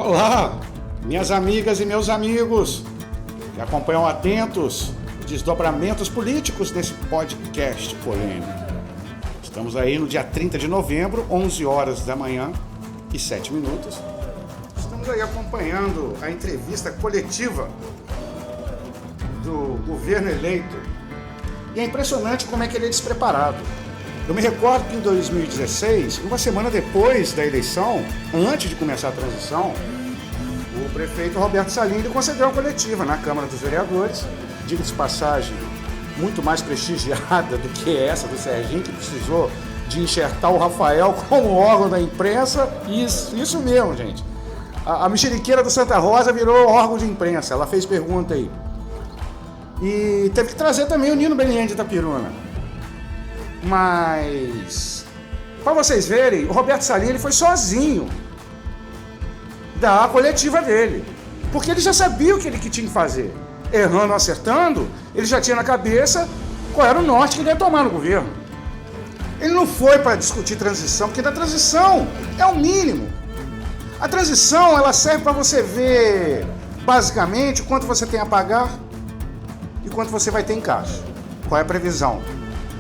Olá, minhas amigas e meus amigos que acompanham atentos os desdobramentos políticos desse podcast polêmico. Estamos aí no dia 30 de novembro, 11 horas da manhã e 7 minutos. Estamos aí acompanhando a entrevista coletiva do governo eleito. E é impressionante como é que ele é despreparado. Eu me recordo que em 2016, uma semana depois da eleição, antes de começar a transição, o prefeito Roberto Salini concedeu uma coletiva na Câmara dos Vereadores, diga-se de passagem, muito mais prestigiada do que essa do Serginho, que precisou de enxertar o Rafael como órgão da imprensa. Isso mesmo, gente. A mexeriqueira do Santa Rosa virou órgão de imprensa, ela fez pergunta aí. E teve que trazer também o Nino Belian de Itapiruna. Mas, para vocês verem, o Roberto Salini foi sozinho dar a coletiva dele, porque ele já sabia o que ele tinha que fazer. Errando ou acertando, ele já tinha na cabeça qual era o norte que ele ia tomar no governo. Ele não foi para discutir transição, porque da transição é o mínimo. A transição, ela serve para você ver, basicamente, quanto você tem a pagar e quanto você vai ter em caixa. Qual é a previsão?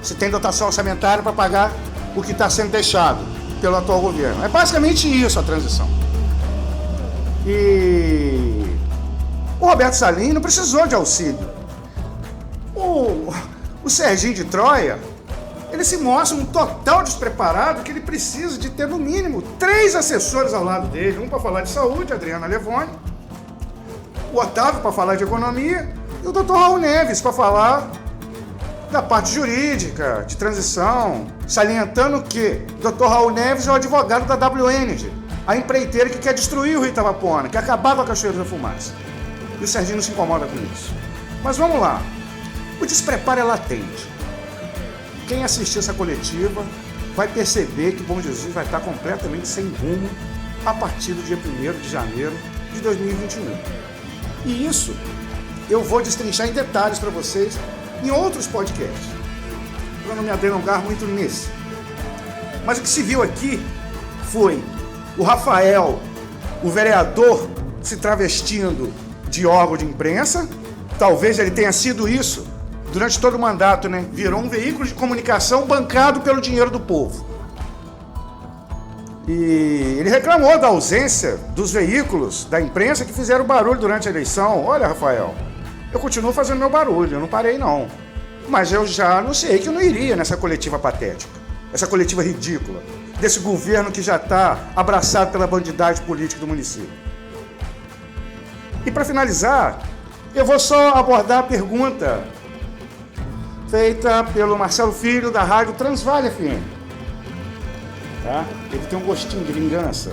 Se tem dotação orçamentária para pagar o que está sendo deixado pelo atual governo. É basicamente isso a transição. E o Roberto Salini não precisou de auxílio. O Serginho de Troia, ele se mostra um total despreparado, que ele precisa de ter no mínimo 3 assessores ao lado dele. Um para falar de saúde, Adriana Levone, o Otávio para falar de economia e o Dr. Raul Neves para falar da parte jurídica, de transição, salientando que o Dr. Raul Neves é o advogado da W Energy, a empreiteira que quer destruir o Rio Itabapoana, quer acabar com a Cachoeira da Fumaça. E o Serginho não se incomoda com isso. Mas vamos lá. O despreparo é latente. Quem assistir essa coletiva vai perceber que o Bom Jesus vai estar completamente sem rumo a partir do dia 1º de janeiro de 2021. E isso eu vou destrinchar em detalhes para vocês em outros podcasts, para não me delongar muito nesse. Mas o que se viu aqui foi o Rafael, o vereador, se travestindo de órgão de imprensa. Talvez ele tenha sido isso durante todo o mandato, né? Virou um veículo de comunicação bancado pelo dinheiro do povo. E ele reclamou da ausência dos veículos da imprensa que fizeram barulho durante a eleição. Olha, Rafael, eu continuo fazendo meu barulho, eu não parei não. Mas eu já anunciei que eu não iria nessa coletiva patética, essa coletiva ridícula, desse governo que já está abraçado pela bandidagem política do município. E para finalizar, eu vou só abordar a pergunta feita pelo Marcelo Filho, da rádio Transvale FM. Tá? Ele tem um gostinho de vingança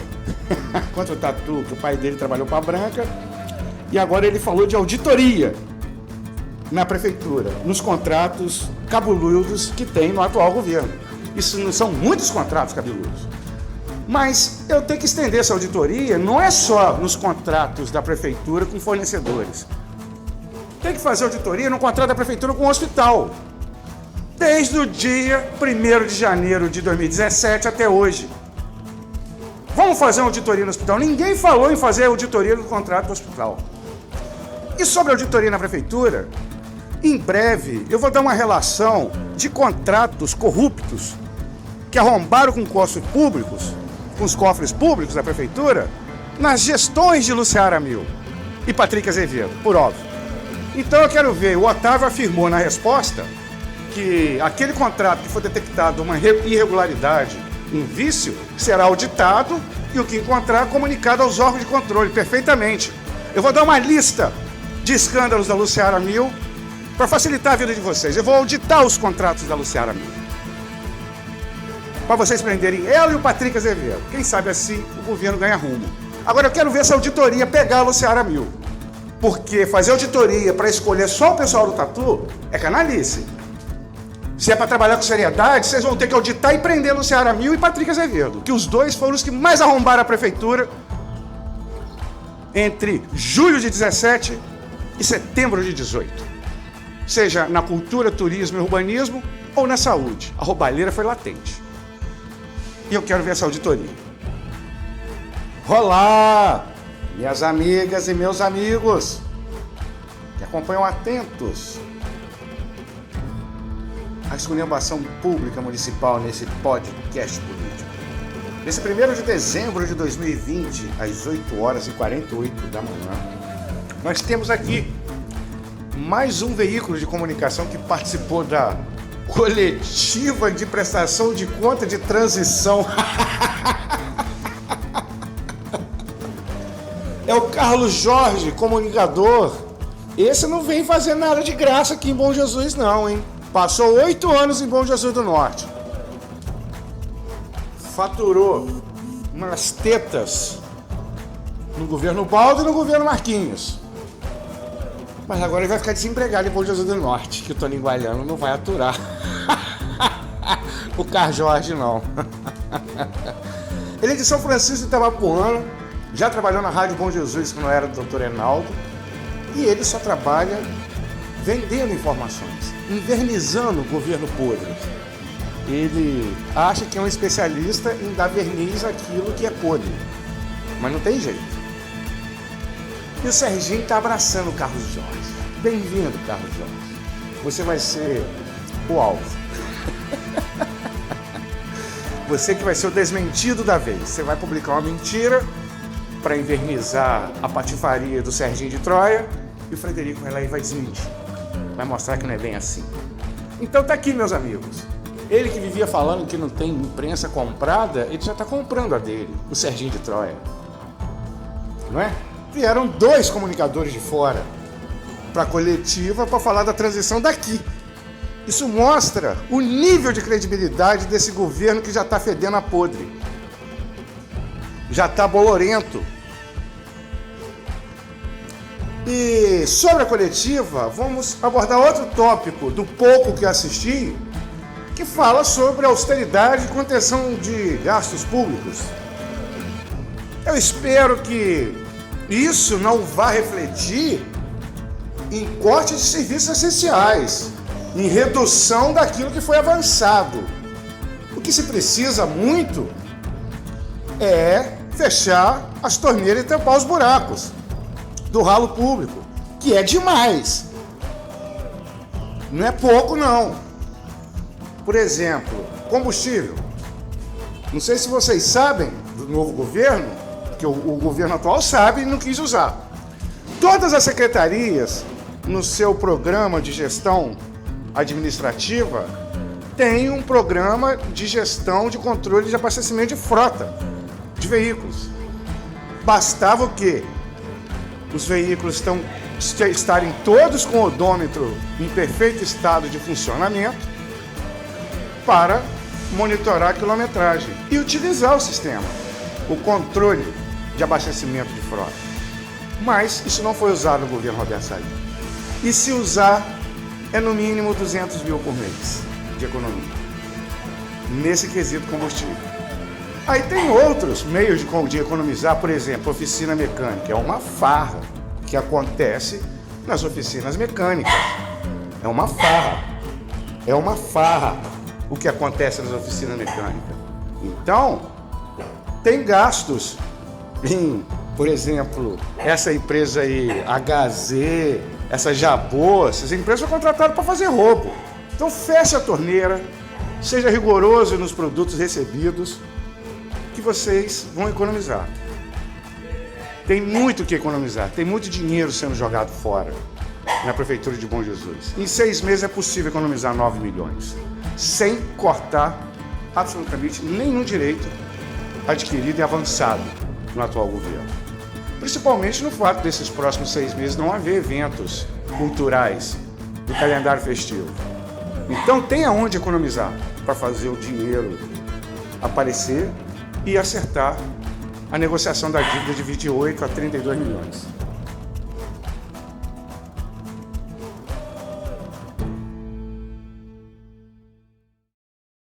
contra o Tatu, que o pai dele trabalhou para a Branca, e agora ele falou de auditoria na prefeitura, nos contratos cabeludos que tem no atual governo. Isso não são muitos contratos cabeludos. Mas eu tenho que estender essa auditoria, não é só nos contratos da prefeitura com fornecedores. Tem que fazer auditoria no contrato da prefeitura com o hospital. Desde o dia 1º de janeiro de 2017 até hoje. Vamos fazer uma auditoria no hospital. Ninguém falou em fazer auditoria no contrato do hospital. E sobre a auditoria na prefeitura, em breve eu vou dar uma relação de contratos corruptos que arrombaram com os cofres públicos da prefeitura, nas gestões de Luciara Mil e Patrick Azevedo, por óbvio. Então eu quero ver, o Otávio afirmou na resposta que aquele contrato que foi detectado uma irregularidade, um vício, será auditado e o que encontrar comunicado aos órgãos de controle, perfeitamente. Eu vou dar uma lista de escândalos da Luciara Mil para facilitar a vida de vocês. Eu vou auditar os contratos da Luciara Mil, para vocês prenderem ela e o Patrick Azevedo. Quem sabe assim o governo ganha rumo. Agora eu quero ver essa auditoria pegar a Luciara Mil, porque fazer auditoria para escolher só o pessoal do Tatu é canalice. Se é para trabalhar com seriedade, vocês vão ter que auditar e prender Luciara Mil e Patrick Azevedo, que os dois foram os que mais arrombaram a prefeitura entre julho de 17 e setembro de 18. Seja na cultura, turismo e urbanismo ou na saúde. A roubalheira foi latente. E eu quero ver essa auditoria. Rolar! minhas amigas e meus amigos que acompanham atentos a esculhambação pública municipal nesse podcast político. Nesse 1º de dezembro de 2020, às 8h48 da manhã, nós temos aqui mais um veículo de comunicação que participou da coletiva de prestação de conta de transição. É o Carlos Jorge, comunicador. Esse não vem fazer nada de graça aqui em Bom Jesus não, hein? Passou 8 anos em Bom Jesus do Norte. Faturou umas tetas no governo Baldo e no governo Marquinhos. Mas agora ele vai ficar desempregado em Bom Jesus do Norte, que o Toninho Gualhano não vai aturar. O Carlos Jorge não. Ele é de São Francisco de Itabapoana, já trabalhou na Rádio Bom Jesus quando era do Dr. Enaldo, e ele só trabalha vendendo informações, invernizando o governo podre. Ele acha que é um especialista em dar verniz àquilo que é podre, mas não tem jeito. E o Serginho está abraçando o Carlos Jorge. Bem-vindo, Carlos Jorge. Você vai ser o alvo. Você que vai ser o desmentido da vez. Você vai publicar uma mentira para invernizar a patifaria do Serginho de Troia e o Frederico vai lá e vai desmentir. Vai mostrar que não é bem assim. Então tá aqui, meus amigos. Ele que vivia falando que não tem imprensa comprada, ele já está comprando a dele, o Serginho de Troia. Não é? Vieram 2 comunicadores de fora para a coletiva para falar da transição daqui. Isso mostra o nível de credibilidade desse governo que já está fedendo a podre. Já está bolorento. E sobre a coletiva, vamos abordar outro tópico do pouco que assisti, que fala sobre austeridade e contenção de gastos públicos. Eu espero que isso não vá refletir em corte de serviços essenciais, em redução daquilo que foi avançado. O que se precisa muito é fechar as torneiras e tampar os buracos do ralo público, que é demais. Não é pouco, não. Por exemplo, combustível. Não sei se vocês sabem do novo governo, que o governo atual sabe e não quis usar. Todas as secretarias, no seu programa de gestão administrativa, têm um programa de gestão de controle de abastecimento de frota de veículos. Bastava o quê? Os veículos estarem todos com o odômetro em perfeito estado de funcionamento para monitorar a quilometragem e utilizar o sistema, o controle de abastecimento de frota. Mas isso não foi usado no governo Roberto Salles. E se usar, é no mínimo 200 mil por mês de economia, nesse quesito combustível. Aí tem outros meios de economizar, por exemplo, oficina mecânica. É uma farra que acontece nas oficinas mecânicas. É uma farra. É uma farra o que acontece nas oficinas mecânicas. Então, tem gastos em, por exemplo, essa empresa aí, HZ, essa Jabô, essas empresas são contratadas para fazer roubo. Então feche a torneira, seja rigoroso nos produtos recebidos, que vocês vão economizar. Tem muito o que economizar, tem muito dinheiro sendo jogado fora na Prefeitura de Bom Jesus. Em 6 meses é possível economizar 9 milhões, sem cortar absolutamente nenhum direito adquirido e avançado no atual governo. Principalmente no fato desses próximos 6 meses não haver eventos culturais do calendário festivo. Então tem aonde economizar para fazer o dinheiro aparecer e acertar a negociação da dívida de 28 a 32 milhões.